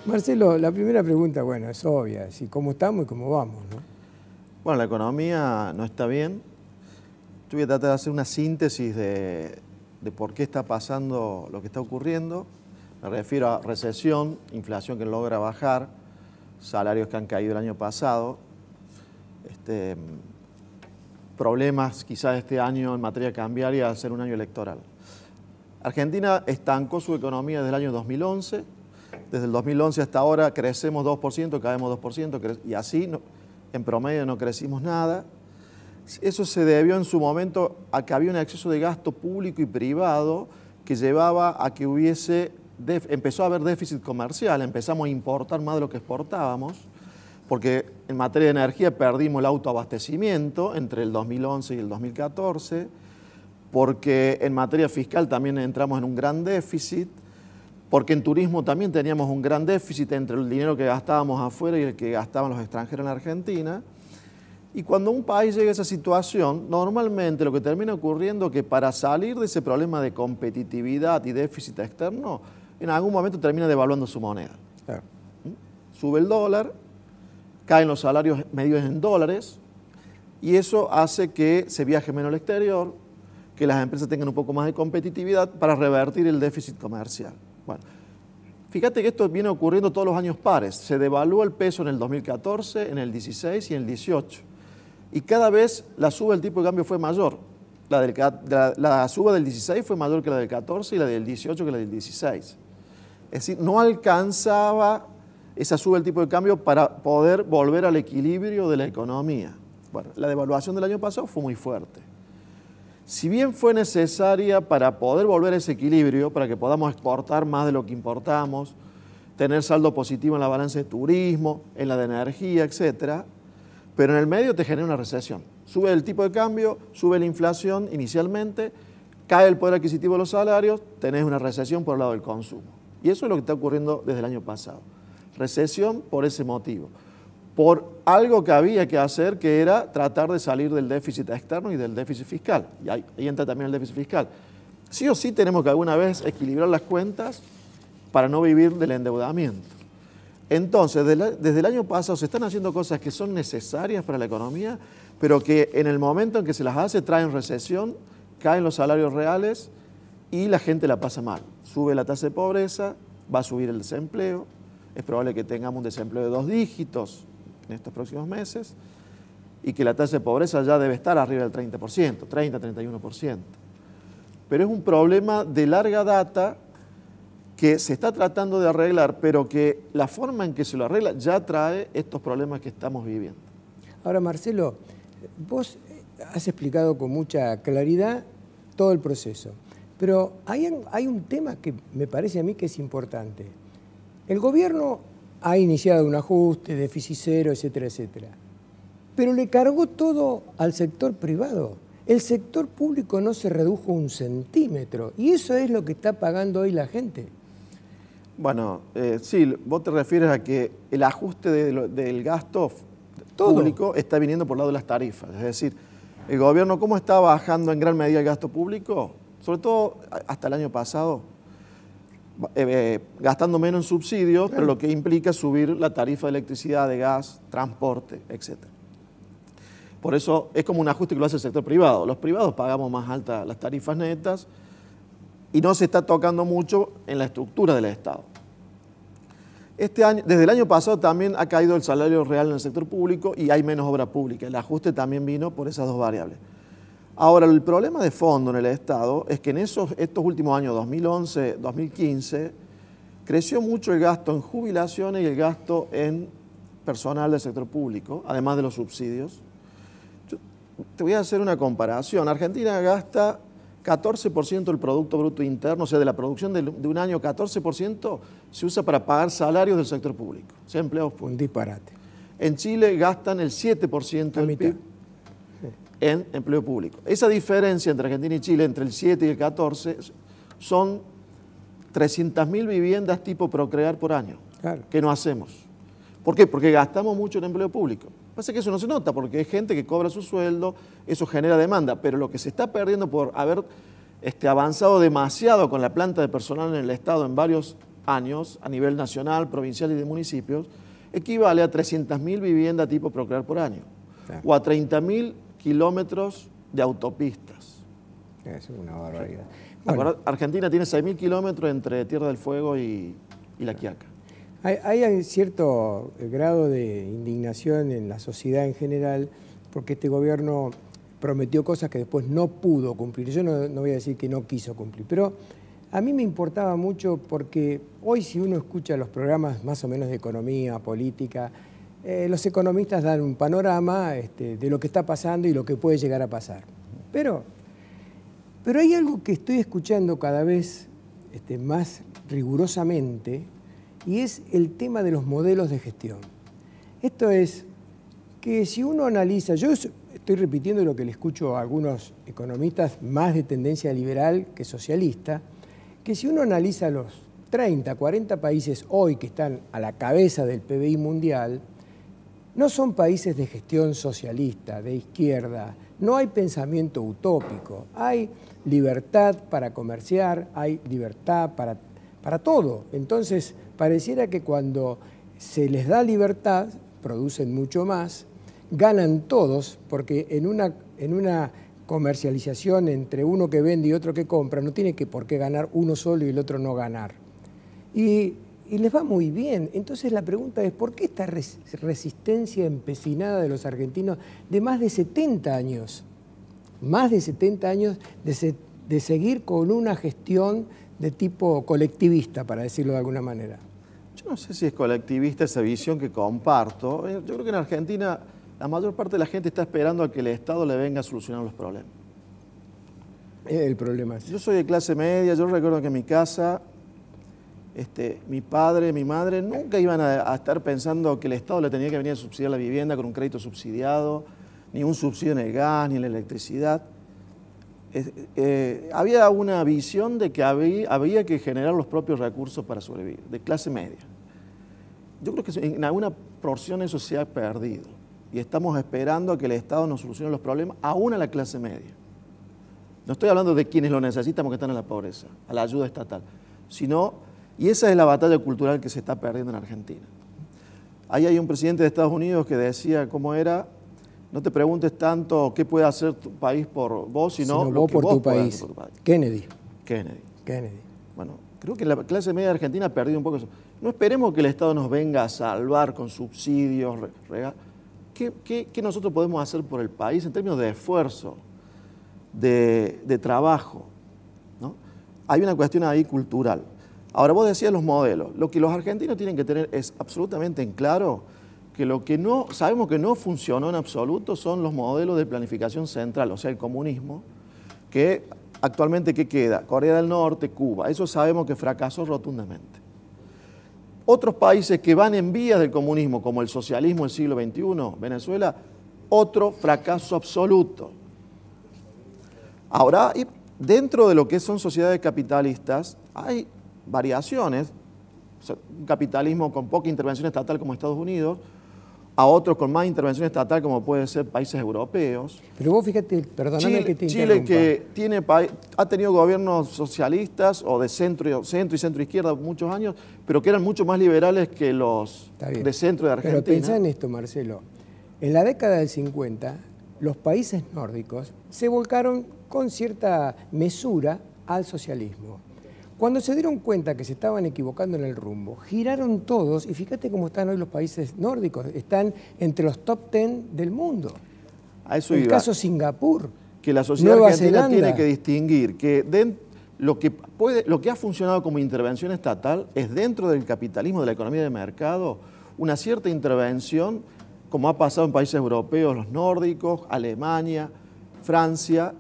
Marcelo, la primera pregunta, bueno, es obvia, si cómo estamos y cómo vamos, ¿no? Bueno, la economía no está bien. Yo voy a tratar de hacer una síntesis de por qué está pasando lo que está ocurriendo. Me refiero a recesión, inflación que no logra bajar, salarios que han caído el año pasado, problemas quizás este año en materia cambiaria al ser un año electoral. Argentina estancó su economía desde el año 2011. Desde el 2011 hasta ahora crecemos 2%, caemos 2%, y así en promedio no crecimos nada. Eso se debió en su momento a que había un exceso de gasto público y privado que llevaba a que empezó a haber déficit comercial, empezamos a importar más de lo que exportábamos, porque en materia de energía perdimos el autoabastecimiento entre el 2011 y el 2014, porque en materia fiscal también entramos en un gran déficit, porque en turismo también teníamos un gran déficit entre el dinero que gastábamos afuera y el que gastaban los extranjeros en Argentina. Y cuando un país llega a esa situación, normalmente lo que termina ocurriendo es que para salir de ese problema de competitividad y déficit externo, en algún momento termina devaluando su moneda. Claro. Sube el dólar, caen los salarios medios en dólares, y eso hace que se viaje menos al exterior, que las empresas tengan un poco más de competitividad para revertir el déficit comercial. Bueno, fíjate que esto viene ocurriendo todos los años pares. Se devaluó el peso en el 2014, en el 16 y en el 18. Y cada vez la suba del tipo de cambio fue mayor. La suba del 16 fue mayor que la del 14 y la del 18 que la del 16. Es decir, no alcanzaba esa suba del tipo de cambio para poder volver al equilibrio de la economía. Bueno, la devaluación del año pasado fue muy fuerte. Si bien fue necesaria para poder volver a ese equilibrio, para que podamos exportar más de lo que importamos, tener saldo positivo en la balanza de turismo, en la de energía, etcétera, pero en el medio te genera una recesión. Sube el tipo de cambio, sube la inflación inicialmente, cae el poder adquisitivo de los salarios, tenés una recesión por el lado del consumo. Y eso es lo que está ocurriendo desde el año pasado. Recesión por ese motivo. Por algo que había que hacer, que era tratar de salir del déficit externo y del déficit fiscal. Y ahí entra también el déficit fiscal. Sí o sí tenemos que alguna vez equilibrar las cuentas para no vivir del endeudamiento. Entonces, desde el año pasado se están haciendo cosas que son necesarias para la economía, pero que en el momento en que se las hace traen recesión, caen los salarios reales y la gente la pasa mal. Sube la tasa de pobreza, va a subir el desempleo, es probable que tengamos un desempleo de 2 dígitos en estos próximos meses y que la tasa de pobreza ya debe estar arriba del 30%, 30-31%. Pero es un problema de larga data que se está tratando de arreglar, pero que la forma en que se lo arregla ya trae estos problemas que estamos viviendo. Ahora, Marcelo, vos has explicado con mucha claridad todo el proceso, pero hay un tema que me parece a mí que es importante. El gobierno ha iniciado un ajuste, déficit cero, etcétera, etcétera, pero le cargó todo al sector privado. El sector público no se redujo un centímetro y eso es lo que está pagando hoy la gente. Bueno, sí, vos te refieres a que el ajuste del gasto público está viniendo por el lado de las tarifas. Es decir, el gobierno, ¿cómo está bajando en gran medida el gasto público? Sobre todo hasta el año pasado, gastando menos en subsidios, pero lo que implica subir la tarifa de electricidad, de gas, transporte, etc. Por eso es como un ajuste que lo hace el sector privado. Los privados pagamos más altas las tarifas netas y no se está tocando mucho en la estructura del Estado. Este año, desde el año pasado también ha caído el salario real en el sector público y hay menos obra pública. El ajuste también vino por esas dos variables. Ahora, el problema de fondo en el Estado es que en estos últimos años, 2011, 2015, creció mucho el gasto en jubilaciones y el gasto en personal del sector público, además de los subsidios. Yo te voy a hacer una comparación. Argentina gasta 14% del Producto Bruto Interno, o sea, de la producción de un año, 14% se usa para pagar salarios del sector público, o sea, empleados públicos. Un disparate. En Chile gastan el 7% del PIB en empleo público. Esa diferencia entre Argentina y Chile, entre el 7 y el 14, son 300.000 viviendas tipo Procrear por año, Claro. que no hacemos. ¿Por qué? Porque gastamos mucho en empleo público. Pasa que eso no se nota porque hay gente que cobra su sueldo, eso genera demanda, pero lo que se está perdiendo por haber avanzado demasiado con la planta de personal en el Estado en varios años, a nivel nacional, provincial y de municipios, equivale a 300.000 viviendas tipo Procrear por año, claro, o a 30.000 kilómetros de autopistas. Es una barbaridad. Bueno, Argentina tiene 6.000 kilómetros entre Tierra del Fuego y La Quiaca. Hay cierto grado de indignación en la sociedad en general porque este gobierno prometió cosas que después no pudo cumplir. Yo no voy a decir que no quiso cumplir, pero a mí me importaba mucho porque hoy si uno escucha los programas más o menos de economía, política, los economistas dan un panorama de lo que está pasando y lo que puede llegar a pasar. Pero hay algo que estoy escuchando cada vez más rigurosamente y es el tema de los modelos de gestión. Esto es que si uno analiza, yo estoy repitiendo lo que le escucho a algunos economistas más de tendencia liberal que socialista, que si uno analiza los 30, 40 países hoy que están a la cabeza del PBI mundial, no son países de gestión socialista, de izquierda, no hay pensamiento utópico, hay libertad para comerciar, hay libertad para todo. Entonces, pareciera que cuando se les da libertad, producen mucho más, ganan todos, porque en una comercialización entre uno que vende y otro que compra, no tiene por qué ganar uno solo y el otro no ganar. Y les va muy bien. Entonces la pregunta es, ¿por qué esta resistencia empecinada de los argentinos de más de 70 años? Más de 70 años de seguir con una gestión de tipo colectivista, para decirlo de alguna manera. Yo no sé si es colectivista esa visión que comparto. Yo creo que en Argentina la mayor parte de la gente está esperando a que el Estado le venga a solucionar los problemas. El problema es... Yo soy de clase media, yo recuerdo que en mi casa mi padre, mi madre nunca iban a estar pensando que el Estado le tenía que venir a subsidiar la vivienda con un crédito subsidiado, ni un subsidio en el gas, ni en la electricidad. Había una visión de que había que generar los propios recursos para sobrevivir, de clase media. Yo creo que en alguna porción eso se ha perdido y estamos esperando a que el Estado nos solucione los problemas, aún a la clase media. No estoy hablando de quienes lo necesitan porque están en la pobreza, a la ayuda estatal, sino, y esa es la batalla cultural que se está perdiendo en Argentina. Ahí hay un presidente de Estados Unidos que decía cómo era: no te preguntes tanto qué puede hacer tu país por vos, sino lo vos que por vos tu podés país. hacer por tu país. Kennedy. Bueno, creo que la clase media argentina ha perdido un poco eso. No esperemos que el Estado nos venga a salvar con subsidios, regalos. ¿Qué nosotros podemos hacer por el país en términos de esfuerzo, de trabajo, ¿no? Hay una cuestión ahí cultural. Ahora, vos decías los modelos. Lo que los argentinos tienen que tener es absolutamente en claro que lo que no sabemos que no funcionó en absoluto son los modelos de planificación central, o sea, el comunismo, que actualmente, ¿qué queda? Corea del Norte, Cuba. Eso sabemos que fracasó rotundamente. Otros países que van en vías del comunismo, como el socialismo del siglo XXI, Venezuela, otro fracaso absoluto. Ahora, dentro de lo que son sociedades capitalistas, hay variaciones. O sea, un capitalismo con poca intervención estatal como Estados Unidos, a otros con más intervención estatal como pueden ser países europeos. Pero vos fíjate, perdóname que te Chile interrumpa. que ha tenido gobiernos socialistas o de centro y centro izquierda muchos años, pero que eran mucho más liberales que los de centro de Argentina. Pero pensá en esto, Marcelo. En la década del 50, los países nórdicos se volcaron con cierta mesura al socialismo. Cuando se dieron cuenta que se estaban equivocando en el rumbo, giraron todos, y fíjate cómo están hoy los países nórdicos, están entre los top 10 del mundo. A eso el caso Singapur, que la sociedad Nueva argentina Zelanda. tiene que distinguir que lo que ha funcionado como intervención estatal es dentro del capitalismo, de la economía de mercado, una cierta intervención, como ha pasado en países europeos, los nórdicos, Alemania, Francia.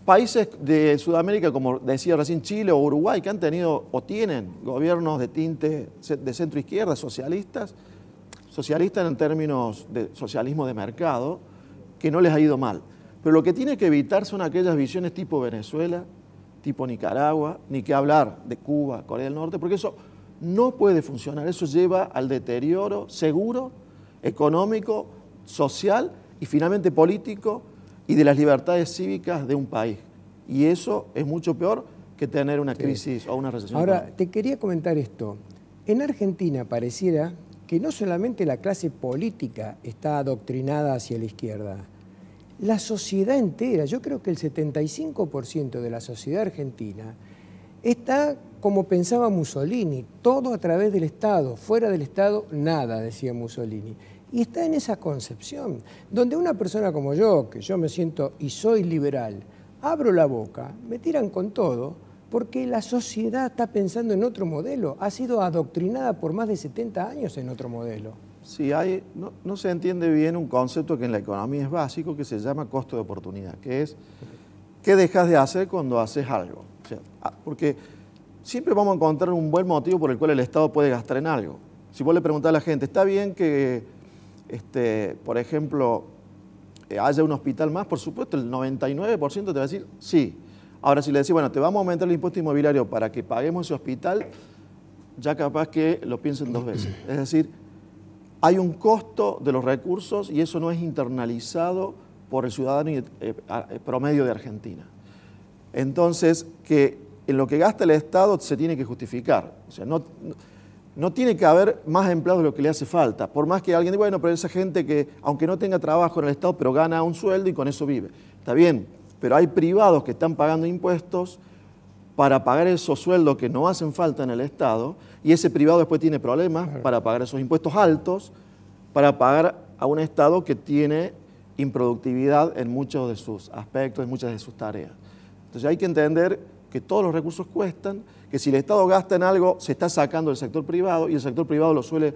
Países de Sudamérica, como decía recién Chile o Uruguay, que han tenido o tienen gobiernos de tinte de centro-izquierda, socialistas en términos de socialismo de mercado, que no les ha ido mal. Pero lo que tiene que evitar son aquellas visiones tipo Venezuela, tipo Nicaragua, ni que hablar de Cuba, Corea del Norte, porque eso no puede funcionar. Eso lleva al deterioro seguro, económico, social y finalmente político y de las libertades cívicas de un país. Y eso es mucho peor que tener una crisis o una recesión Ahora, económica. te quería comentar esto. En Argentina pareciera que no solamente la clase política está adoctrinada hacia la izquierda, la sociedad entera, yo creo que el 75% de la sociedad argentina está como pensaba Mussolini, todo a través del Estado, fuera del Estado nada, decía Mussolini. Y está en esa concepción, donde una persona como yo, que yo me siento y soy liberal, abro la boca, me tiran con todo, porque la sociedad está pensando en otro modelo, ha sido adoctrinada por más de 70 años en otro modelo. Sí, no se entiende bien un concepto que en la economía es básico, que se llama costo de oportunidad, que es qué dejas de hacer cuando haces algo. O sea, porque siempre vamos a encontrar un buen motivo por el cual el Estado puede gastar en algo. Si vos le preguntás a la gente, ¿está bien que, por ejemplo, haya un hospital más? Por supuesto, el 99% te va a decir sí. Ahora, si le decís, bueno, te vamos a aumentar el impuesto inmobiliario para que paguemos ese hospital, ya capaz que lo piensen dos veces. Es decir, hay un costo de los recursos y eso no es internalizado por el ciudadano promedio de Argentina. Entonces, que en lo que gasta el Estado se tiene que justificar. O sea, no tiene que haber más empleados de lo que le hace falta. Por más que alguien diga, bueno, pero esa gente que, aunque no tenga trabajo en el Estado, pero gana un sueldo y con eso vive. Está bien, pero hay privados que están pagando impuestos para pagar esos sueldos que no hacen falta en el Estado, y ese privado después tiene problemas para pagar esos impuestos altos, para pagar a un Estado que tiene improductividad en muchos de sus aspectos, en muchas de sus tareas. Entonces hay que entender que todos los recursos cuestan, que si el Estado gasta en algo, se está sacando del sector privado, y el sector privado lo suele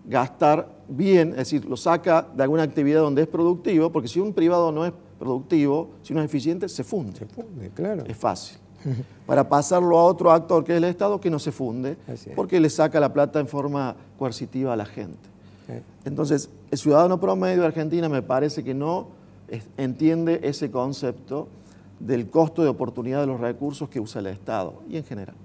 gastar bien, es decir, lo saca de alguna actividad donde es productivo, porque si un privado no es productivo, si no es eficiente, se funde. Se funde, claro. Es fácil. Para pasarlo a otro actor que es el Estado, que no se funde, porque le saca la plata en forma coercitiva a la gente. Entonces, el ciudadano promedio de Argentina me parece que no entiende ese concepto del costo de oportunidad de los recursos que usa el Estado y en general.